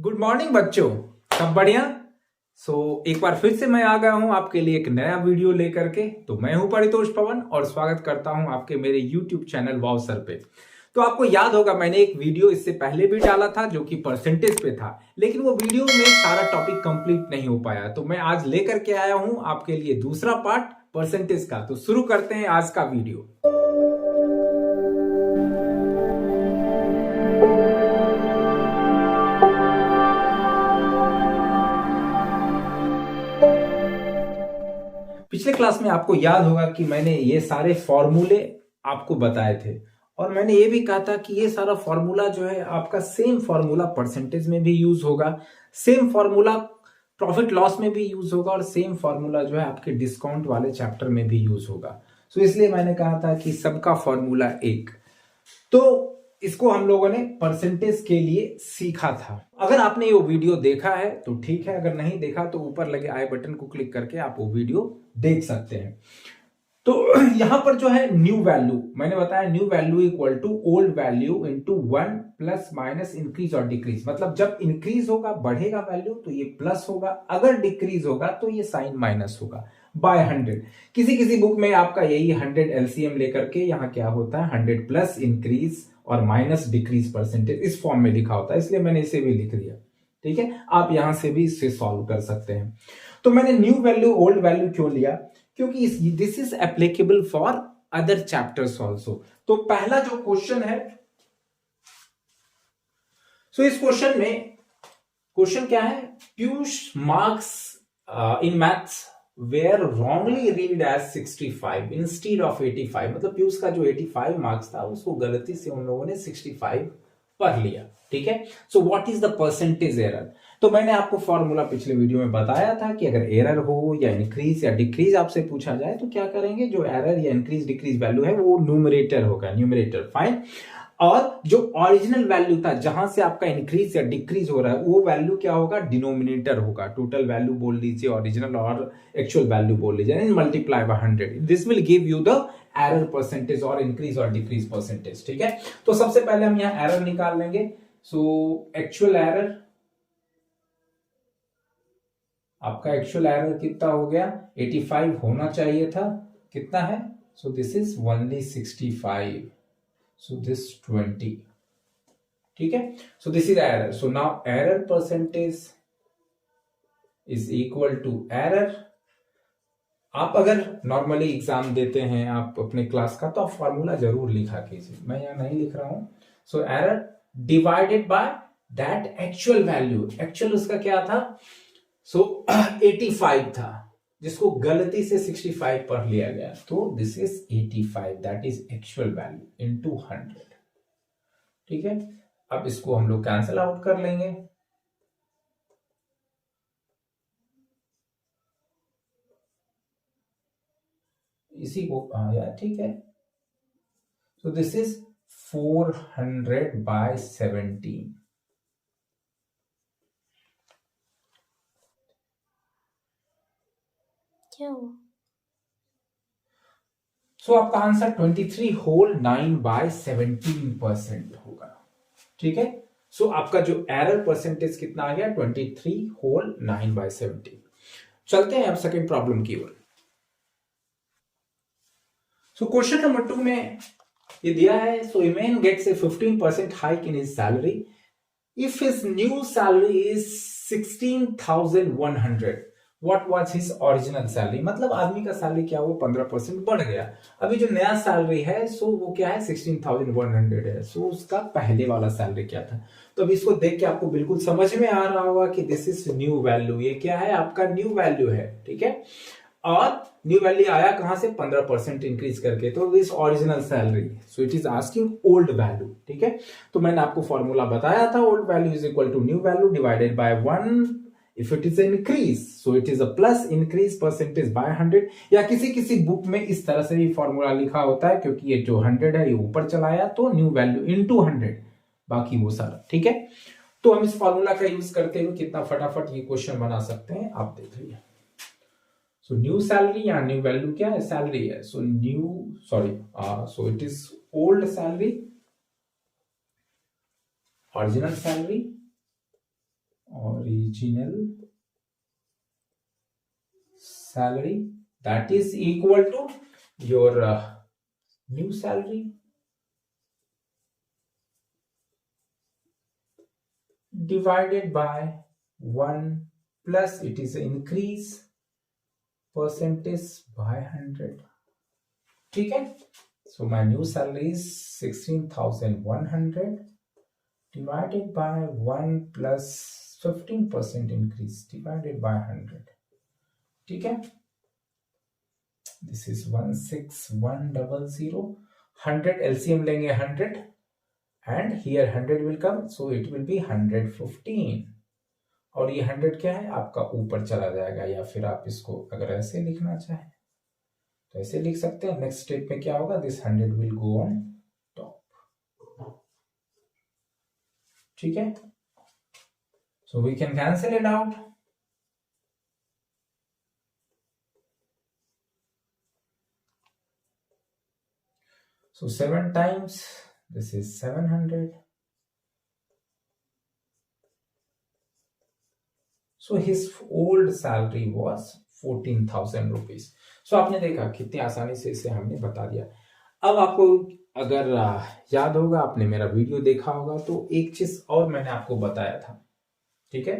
Good morning बच्चों, सब बढ़िया। एक बार फिर से मैं आ गया हूं आपके लिए एक नया वीडियो लेकर के। तो मैं हूं परितोष पवन और स्वागत करता हूं आपके मेरे यूट्यूब चैनल वाव सर पे। तो आपको याद होगा मैंने एक वीडियो इससे पहले भी डाला था जो कि परसेंटेज पे था, लेकिन वो वीडियो में सारा टॉपिक कंप्लीट नहीं हो पाया। तो मैं आज लेकर के आया हूं आपके लिए दूसरा पार्ट परसेंटेज का। तो शुरू करते हैं आज का वीडियो। पिछले क्लास में आपको याद होगा कि मैंने ये सारे फॉर्मूले आपको बताए थे और मैंने ये भी कहा था कि ये सारा फॉर्मूला जो है आपका सेम फॉर्मूला परसेंटेज में भी यूज होगा, सेम फॉर्मूला प्रॉफिट लॉस में भी यूज होगा और सेम फॉर्मूला जो है आपके डिस्काउंट वाले चैप्टर में भी यूज होगा। सो इसलिए मैंने कहा था कि सबका फॉर्मूला एक। तो इसको हम लोगों ने परसेंटेज के लिए सीखा था। अगर आपने ये वीडियो देखा है तो ठीक है, अगर नहीं देखा तो ऊपर लगे आई बटन को क्लिक करके आप वो वीडियो देख सकते हैं। तो यहां पर जो है न्यू वैल्यू मैंने बताया, new value equal to old value into 1 plus minus increase और डिक्रीज। मतलब जब इंक्रीज होगा बढ़ेगा वैल्यू तो ये प्लस होगा, अगर डिक्रीज होगा तो ये साइन माइनस होगा बाय 100। किसी किसी बुक में आपका यही 100 एलसीएम लेकर के यहाँ क्या होता है 100 प्लस इंक्रीज और माइनस डिक्रीज परसेंटेज इस फॉर्म में लिखा होता है, इसलिए मैंने इसे भी लिख दिया। ठीक है, आप यहां से भी इसे सॉल्व कर सकते हैं। तो मैंने न्यू वैल्यू ओल्ड वैल्यू क्यों लिया, क्योंकि this is applicable for other chapters also. तो पहला जो क्वेश्चन है, इस क्वेश्चन में क्वेश्चन क्या है, Piyush marks in maths were wrongly read as 65 instead of 85। मतलब पीयूष का जो 85 मार्क्स था उसको गलती से उन लोगों ने 65 पढ़ लिया। ठीक है, सो what is the percentage error. तो मैंने आपको फॉर्मूला पिछले वीडियो में बताया था कि अगर एरर हो या इंक्रीज या डिक्रीज आपसे पूछा जाए तो क्या करेंगे, जो एरर या इंक्रीज डिक्रीज वैल्यू है वो न्यूमरेटर होगा, न्यूमरेटर फाइन। और जो ओरिजिनल वैल्यू था जहां से आपका इंक्रीज या डिक्रीज हो रहा है वो वैल्यू क्या होगा, डिनोमिनेटर होगा। टोटल वैल्यू बोल लीजिए, ओरिजिनल और एक्चुअल वैल्यू बोल लीजिए, multiply by 100। This will give you the error percentage और इंक्रीज और डिक्रीज परसेंटेज। ठीक है, तो सबसे पहले हम यहां एरर निकाल लेंगे। एक्चुअल एरर, आपका एक्चुअल एरर कितना हो गया, 85 होना चाहिए था, कितना है, दिस इज ओनली 65, दिस 20। ठीक है, this is error. Now error percentage is equal to error. आप अगर नॉर्मली एग्जाम देते हैं आप अपने क्लास का तो आप फॉर्मूला जरूर लिखा कीजिए, मैं यहां नहीं लिख रहा हूं। Error divided by that actual value. Actual उसका क्या था, 85 था जिसको गलती से 65 पढ़ लिया गया, तो this is 85, that is actual value into 100। ठीक है, अब इसको हम लोग कैंसिल आउट कर लेंगे। इसी को यार, ठीक है, दिस इज 400 बाय 17। आपका आंसर 23 होल 9 बाय 17% होगा। ठीक है, आपका जो एरर परसेंटेज कितना आ गया, 23 होल 9 बाय 17। चलते हैं अब सेकेंड प्रॉब्लम की ओर। क्वेश्चन नंबर 2 में ये दिया है, a man gets a 15% hike in his salary if his new salary is 16,100। What was his original salary. मतलब आदमी का सैलरी क्या, वो 15% बढ़ गया। अभी जो नया सैलरी है वो क्या है, 16,100 है। उसका पहले वाला सैलरी क्या था। तो अब इसको देख के आपको बिल्कुल समझ में आ रहा होगा कि दिस इज न्यू वैल्यू। ये क्या है, आपका न्यू वैल्यू है। ठीक है, और न्यू वैल्यू आया कहां से, 15% इंक्रीज करके, तो this original salary. It is asking old value. ठीक है, तो मैंने आपको फॉर्मूला बताया था, old value is equal to new value divided by 1 if it is an increase, so it is a plus increase percentage by 100। या किसी किसी बुक में इस तरह से भी फॉर्मूला लिखा होता है, क्योंकि ये जो 100 है ये ऊपर चलाया तो न्यू वैल्यू इनटू 100, बाकी वो सारा। ठीक है, तो हम इस फॉर्मूला का यूज करते हुए कितना फटाफट ये क्वेश्चन बना सकते हैं, आप देख लीजिए। न्यू सैलरी या न्यू वैल्यू क्या है, सैलरी है। It is old salary, original salary original salary that is equal to your new salary divided by 1 plus it is increase percentage by 100. ठीक है, so my new salary is 16,100 divided by 1 plus 15% increase divided by 100. ठीक है, this is 16100. 100 LCM लेंगे 100 and here 100 will come, so it will be 115. और ये 100 क्या है आपका ऊपर चला जाएगा, या फिर आप इसको अगर ऐसे लिखना चाहें तो ऐसे लिख सकते हैं. नेक्स्ट स्टेप में क्या होगा, this 100 will go on top. ठीक है, so we can cancel it out. So 7 times this is 700. So his old salary was 14,000 rupees. So आपने देखा कितनी आसानी से इसे हमने बता दिया. अब आपको अगर याद होगा, आपने मेरा वीडियो देखा होगा, तो एक चीज और मैंने आपको बताया था, ठीक है,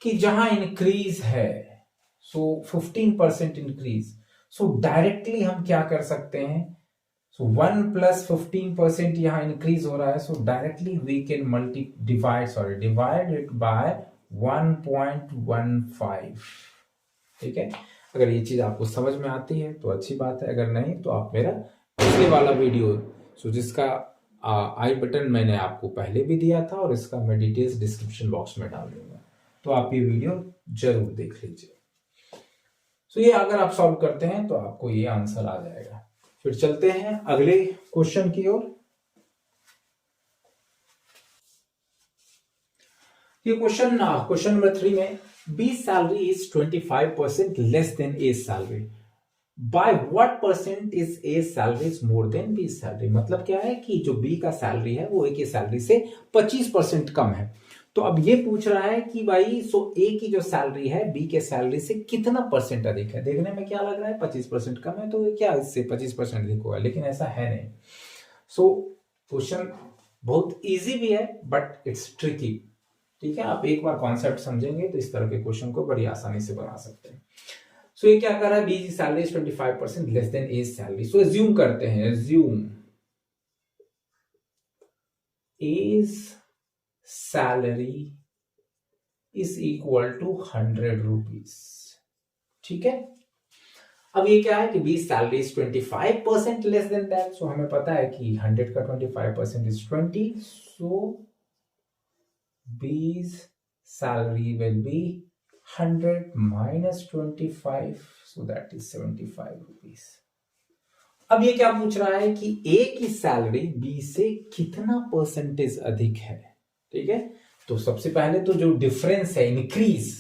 कि जहां इंक्रीज है सो 15% इंक्रीज, सो डायरेक्टली हम क्या कर सकते हैं, सो 1 प्लस 15% यहाँ इंक्रीज हो रहा है, so directly we can divide it by 1.15. ठीक है, अगर ये चीज आपको समझ में आती है तो अच्छी बात है, अगर नहीं तो आप मेरा पिछले वाला वीडियो, सो जिसका आई बटन मैंने आपको पहले भी दिया था और इसका मैं डिटेल्स डिस्क्रिप्शन बॉक्स में डाल दूंगा, तो आप ये वीडियो जरूर देख लीजिए. सो ये अगर आप सॉल्व करते हैं तो आपको ये आंसर आ जाएगा. फिर चलते हैं अगले क्वेश्चन की ओर. ये क्वेश्चन नंबर 3 में B salary is 25% less than A salary. By what percent is A salary is more than B salary? मतलब क्या है कि जो B का सैलरी है वो A की सैलरी से 25% कम है. तो अब ये पूछ रहा है कि भाई सो A की जो सैलरी है B के सैलरी से कितना परसेंट अधिक है. देखने में क्या लग रहा है 25% कम है, तो क्या इससे 25% अधिक होगा, लेकिन ऐसा है नहीं. सो क्वेश्चन बहुत इजी भी है बट इट्स ट्रिकी. ठीक है, आप एक बार कॉन्सेप्ट समझेंगे तो इस तरह के क्वेश्चन को बड़ी आसानी से बना सकते हैं. सो ये क्या कर रहा है, बी की salary is 25% less than A salary. So assume करते हैं, assume as salary is equal to 100 rupees. ठीक है, अब ये क्या है कि B salary is 25% less than that. So हमें पता है कि 100 का 25% is 20. So B's salary will be 100 minus 25, so that is 75 rupees. अब ये क्या पूछ रहा है कि A की सैलरी B से कितना परसेंटेज अधिक है. ठीक है, तो सबसे पहले तो जो डिफरेंस है इंक्रीज,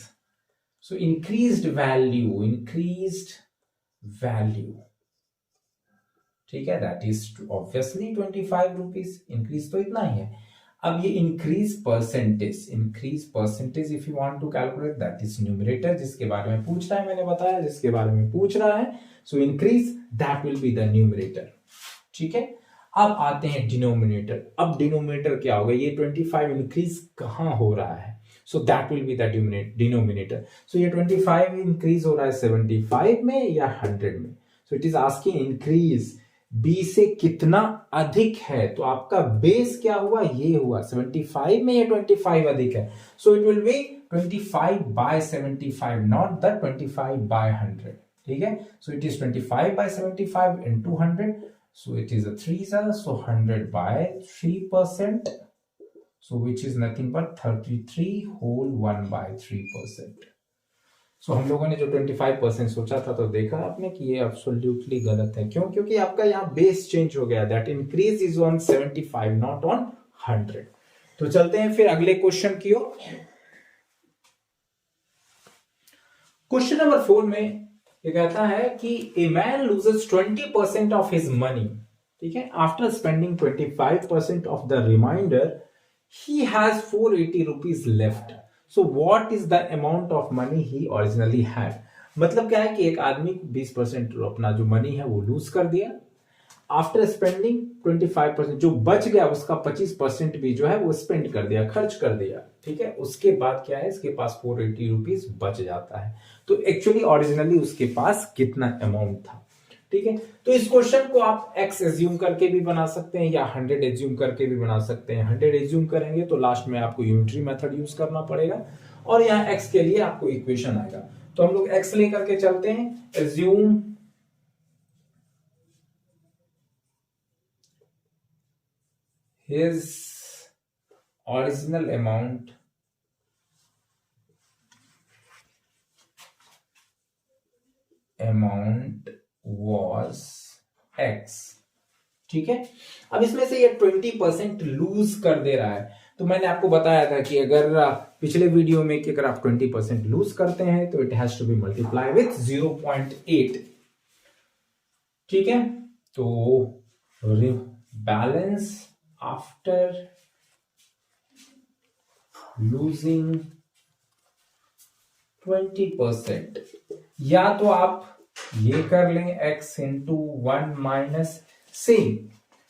सो इंक्रीज्ड वैल्यू, ठीक है, that is obviously 25 rupees. Increase तो इतना ही है. अब ये increase percentage if you want to calculate, that is numerator, जिसके बारे में पूछ रहा है, मैंने बताया जिसके बारे में पूछ रहा है. So increase that will be the numerator. ठीक है, अब आते हैं डिनोमिनेटर. अब डिनोमिनेटर क्या होगा, ये 25 इंक्रीज कहां हो रहा है, so that will be the denominator. So ये 25 इंक्रीज हो रहा है 75 में या 100 में. So it is asking increase B से कितना अधिक है. तो आपका बेस क्या हुआ, ये हुआ 75 में, ये 25 अधिक है. So it will be 25 by 75, not the 25 by 100. ठीक है, so it is 25 by 75 into 100. So it is a 3, so 100 by 3%, so which is nothing but 33 whole 1 by 3%. सो हम लोगों ने जो 25% सोचा था, तो देखा आपने कि ये एब्सोल्युटली गलत है. क्यों, क्योंकि आपका यहाँ बेस चेंज हो गया. That increase is on 75 not on 100. तो चलते हैं फिर अगले क्वेश्चन की ओर. क्वेश्चन नंबर 4 में ये कहता है कि a man loses 20% of his money. ठीक है, after spending 25% of the reminder he has 480 rupees left. So what is the amount of money he originally had. मतलब क्या है कि एक आदमी 20% अपना जो मनी है वो लूज कर दिया, आफ्टर स्पेंडिंग 25%, जो बच गया उसका 25% भी जो है वो स्पेंड कर दिया, खर्च कर दिया, ठीक है। उसके बाद क्या है, इसके पास 480 रुपीज बच जाता है। तो एक्चुअली ओरिजिनली उसके पास कितना अमाउंट था, ठीक है। तो इस क्वेश्चन को आप x एज्यूम करके भी बना सकते हैं या 100 एज्यूम करके भी बना सकते हैं। 100 एज्यूम करेंगे तो लास्ट में आपको यूनिटरी मेथड यूज करना पड़ेगा और यहाँ x के लिए आपको इक्वेशन आएगा। तो हम लोग x लेकर के चलते हैं, assume his original amount was x, ठीक है। अब इसमें से ये 20% लूज कर दे रहा है। तो मैंने आपको बताया था कि अगर पिछले वीडियो में कि अगर आप 20% लूज करते हैं तो it has to be multiply with 0.8, ठीक है। तो बैलेंस आफ्टर लूजिंग 20%, या तो आप ये कर लें x इंटू 1 माइनस सेम,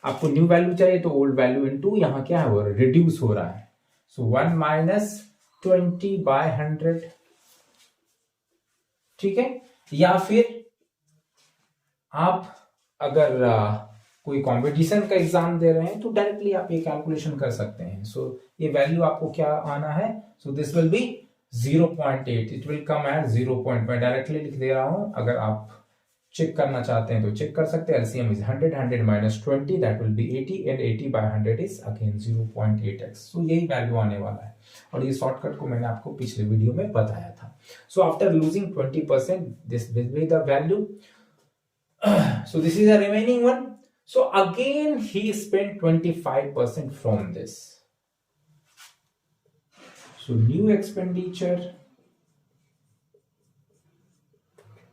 आपको न्यू वैल्यू चाहिए तो ओल्ड वैल्यू इंटू यहां क्या है वो रिड्यूस हो रहा है, सो 1 माइनस 20/100, ठीक है। या फिर आप अगर कोई कंपटीशन का एग्जाम दे रहे हैं तो डायरेक्टली आप ये कैलकुलेशन कर सकते हैं। सो ये वैल्यू आपको क्या आना है, so this will be 0.8, it will come at 0.5, directly लिख दे रहा हूं। अगर आप चेक करना चाहते हैं तो चेक कर सकते हैं। LCM is 100, 100 minus 20 that will B 80 and 80/100 is again 0.8x। सो यही वैल्यू आने वाला है और ये शॉर्टकट को मैंने आपको पिछले वीडियो में बताया था। So after losing 20% this will be the value. So this is the remaining one. So again he spent 25% from this. So new expenditure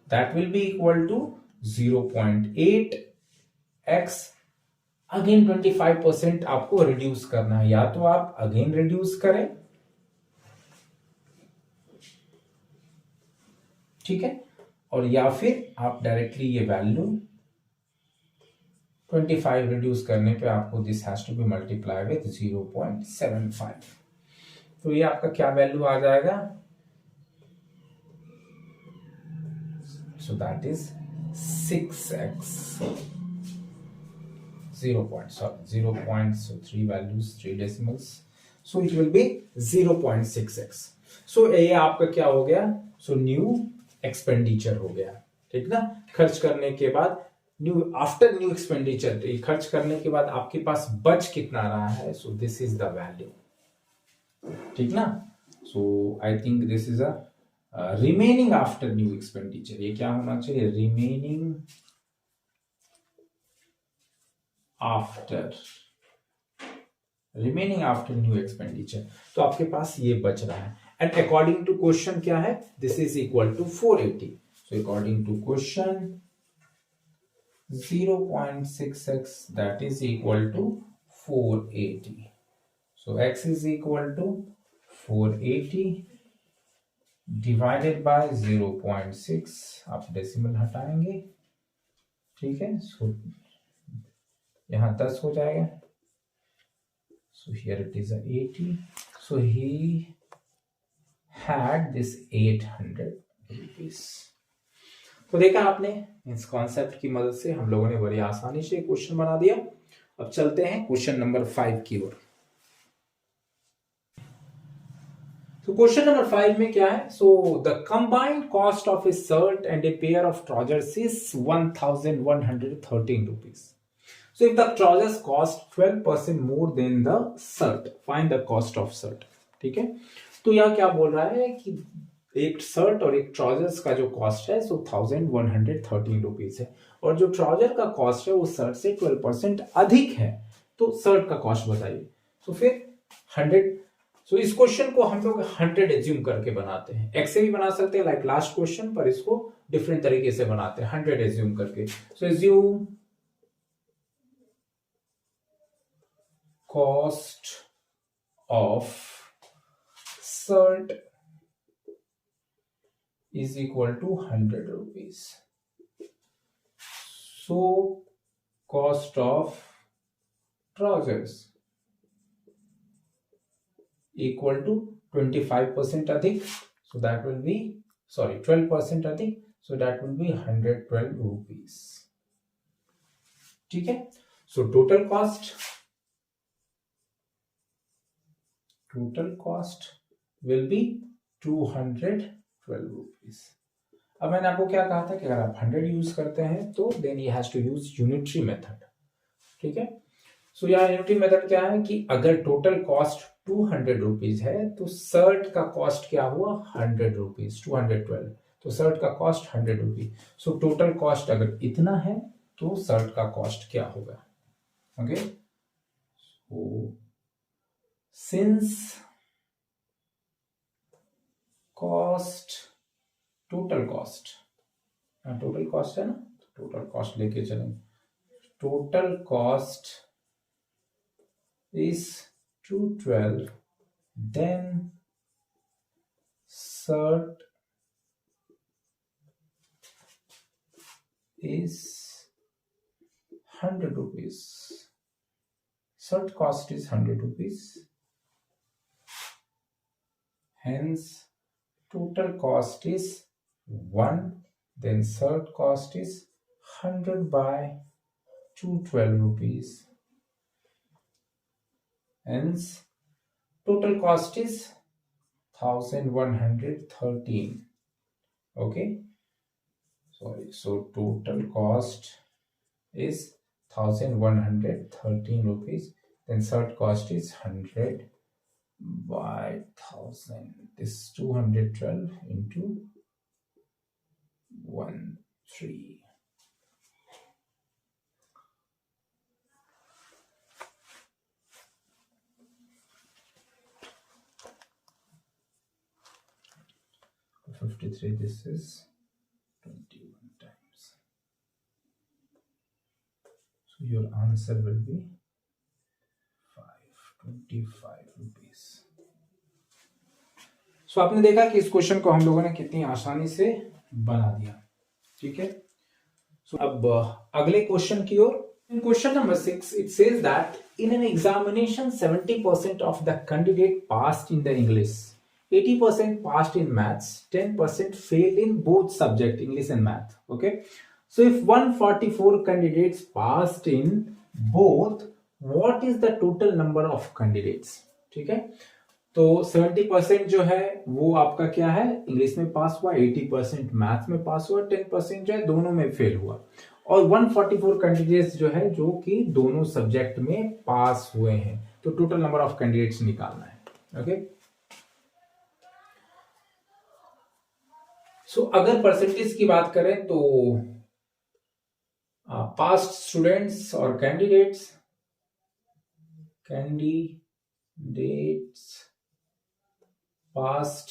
that will be equal to 0.8x. Again 25% आपको reduce करना है, या तो आप again reduce करें, ठीक है, और या फिर आप डायरेक्टली ये वैल्यू 25 रिड्यूस करने पे आपको this has to be multiply with 0.75। तो ये आपका क्या वैल्यू आ जाएगा, so that is 6x 0.3 values 3 decimals, so it will be 0.6x। so ये आपका क्या हो गया, so न्यू एक्सपेंडिचर हो गया, ठीक ना। खर्च करने के बाद न्यू आफ्टर न्यू एक्सपेंडिचर, खर्च करने के बाद आपके पास बच कितना रहा है, so this is the value, ठीक ना। So I think this is a remaining after new expenditure, ये क्या होना चाहिए, रिमेनिंग आफ्टर न्यू एक्सपेंडिचर। तो आपके पास ये बच रहा है एंड अकॉर्डिंग टू क्वेश्चन क्या है, this is equal to 480। So according to question 0.6x that is equal to 480. So x is equal to 480 divided by 0.6, आप डेसिमल हटाएंगे, ठीक है। सो यहां 10 हो जाएगा, so here it is 80, so he had this 800 rupees। तो देखा आपने, इस कॉन्सेप्ट की मदद से हम लोगों ने बड़ी आसानी से क्वेश्चन बना दिया। अब चलते हैं क्वेश्चन नंबर 5 की ओर। तो क्वेश्चन नंबर 5 में क्या है, so the combined cost of A shirt and a pair of trousers is 1113 rupees. So if the trousers cost 12% more than the shirt, find the cost of shirt, ठीक है। तो यहाँ क्या बोल रहा है कि एक शर्ट और एक ट्राउजर्स का जो कॉस्ट है सो 1113 रुपीज है, और जो ट्राउजर का कॉस्ट है वो शर्ट से 12% अधिक है, तो शर्ट का कॉस्ट बताइए। तो फिर 100, सो इस क्वेश्चन को हम लोग 100 एज्यूम करके बनाते हैं, एक्स से भी बना सकते हैं लाइक लास्ट क्वेश्चन, पर इसको डिफरेंट तरीके से बनाते हैं 100 एज्यूम करके। सो assume cost of cert is equal to 100 rupees. So cost of trousers equal to 25% अधिक, so that will be 12% अधिक, so that will be 112 rupees. ठीक है. So total cost will be 212 rupees. अब मैंने आपको क्या कहा था कि अगर आप 100 यूज करते हैं तो then you has to use unitary method. ठीक है. सो यहाँ यूनिटरी मेथड क्या है कि अगर टोटल कॉस्ट 200 रुपीज है तो सर्ट का कॉस्ट क्या हुआ 100 रुपीज, 212. तो सर्ट का cost 100 rupees. So total cost अगर इतना है तो सर्ट का कॉस्ट क्या होगा. Okay. So since cost total cost है ना, टोटल कॉस्ट लेके चलेंगे. Total cost is 212, then cert is 100 rupees. Cert cost is 100 rupees. Hence total cost is 1, then cert cost is 100 by 212 rupees. Hence total cost is 1113. Okay, sorry. So total cost is 1113 rupees. Then cert cost is 100 by 1000. This 212 into 13. So 53, this is 21 times. So your answer will be 525 rupees. So आपने देखा कि इस question को हम लोगों ने कितनी आसानी से बना दिया. ठीक है. So अब अगले क्वेश्चन की ओर. In question number 6, it says that in an examination 70% of the candidate passed in the English, 80% passed in maths, 10% failed in both subject English and math. Okay, so if 144 candidates passed in both, what is the total number of candidates? ठीक है. तो 70% जो है वो आपका क्या है, English में पास हुआ, 80% मैथ में पास हुआ, 10% जो है दोनों में फेल हुआ, और 144 कैंडिडेट्स जो है जो कि दोनों सब्जेक्ट में पास हुए हैं. तो टोटल नंबर ऑफ कैंडिडेट्स निकालना है. ओके. सो अगर परसेंटेज की बात करें तो पास्ट स्टूडेंट्स और कैंडिडेट्स पास्ट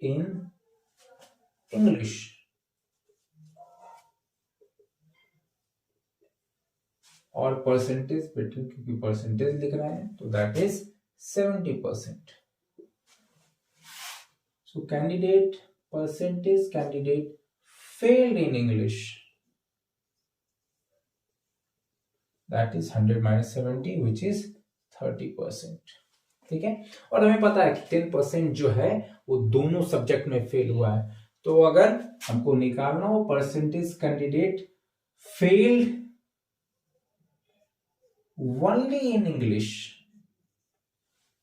इन इंग्लिश, और परसेंटेज बिटवीन, क्योंकि परसेंटेज लिख रहे हैं तो that is 70%. So candidate failed in English, that is 100 minus 70 which is 30%. ठीक है. और हमें पता है कि 10% जो है वो दोनों सब्जेक्ट में फेल हुआ है. तो अगर हमको निकालना हो percentage candidate failed only in English,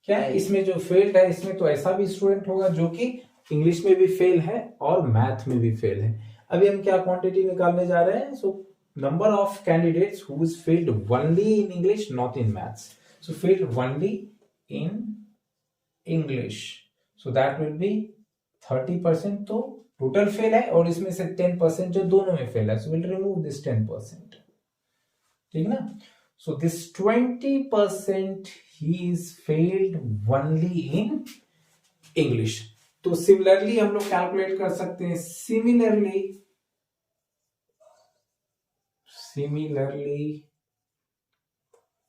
क्या है इसमें जो फेल्ड है इसमें तो ऐसा भी स्टूडेंट होगा जो कि इंग्लिश में भी फेल है और मैथ में भी फेल है. अभी हम क्या क्वांटिटी निकालने जा रहे हैं. So number of candidates who is failed only in English not in maths. So failed only in English, so that will B 30%. तो टोटल फेल है और इसमें से 10% जो दोनों में फेल है, सो विल रिमूव दिस 10%. ठीक ना. So this 20% he is failed only in English. तो सिमिलरली हम लोग कैलकुलेट कर सकते हैं. Similarly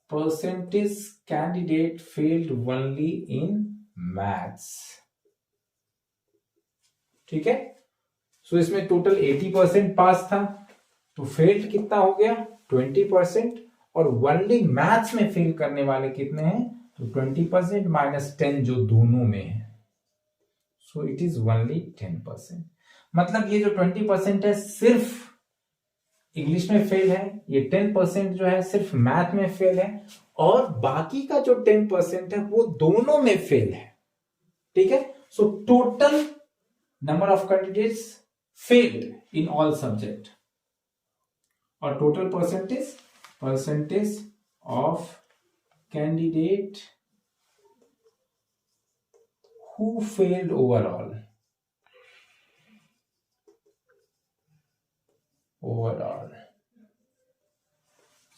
percentage candidate failed only in maths. ठीक है, सो इसमें टोटल 80% पास था, तो फेल्ड कितना हो गया 20%, और ओनली मैथ्स में फेल करने वाले कितने हैं, तो 20% माइनस 10 जो दोनों में है, सो इट इज ओनली 10%। मतलब ये जो 20% है सिर्फ इंग्लिश में फेल है, ये 10% जो है सिर्फ मैथ में फेल है, और बाकी का जो 10% है वो दोनों में फेल है। ठीक है, so total number of candidates failed in all subject, और total percentage of candidate who failed overall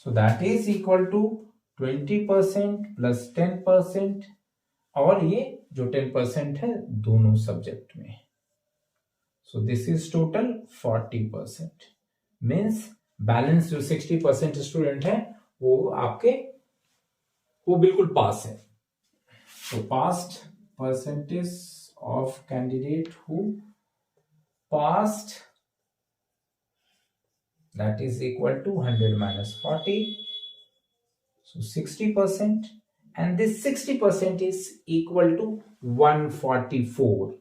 so that is equal to 20% plus 10%, और ये जो 10% है दोनों सब्जेक्ट में, so this is total 40%, means balance जो 60% स्टूडेंट है वो बिल्कुल पास है। तो past percentage of candidate who passed, that is equal to 100 minus 40, so 60%, and this 60% is equal to 144,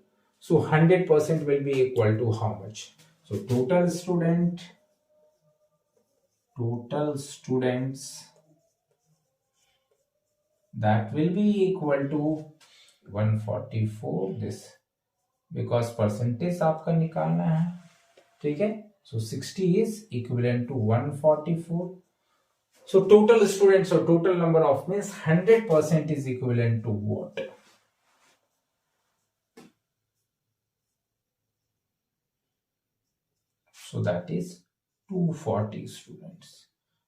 so 100% will be equal to how much? So total students that will be equal to 144, this because percentage आपका निकालना है। ठीक है, so 60 is equivalent to 144, so total students or total number of means 100% is equivalent to what? So that is 240 students,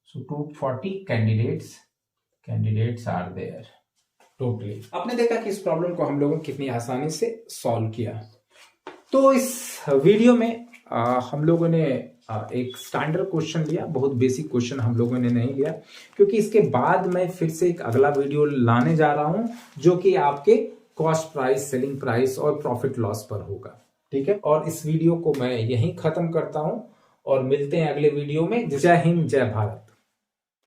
so 240 candidates are there totally. आपने देखा कि इस problem को हम लोगों ने कितनी आसानी से सॉल्व किया। तो इस वीडियो में हम लोगों ने एक स्टैंडर्ड क्वेश्चन लिया, बहुत बेसिक क्वेश्चन हम लोगों ने नहीं लिया, क्योंकि इसके बाद मैं फिर से एक अगला वीडियो लाने जा रहा हूं जो कि आपके कॉस्ट प्राइस, सेलिंग प्राइस और प्रॉफिट लॉस पर होगा। ठीक है, और इस वीडियो को मैं यहीं खत्म करता हूं और मिलते हैं अगले वीडियो में। जय हिंद, जय भारत।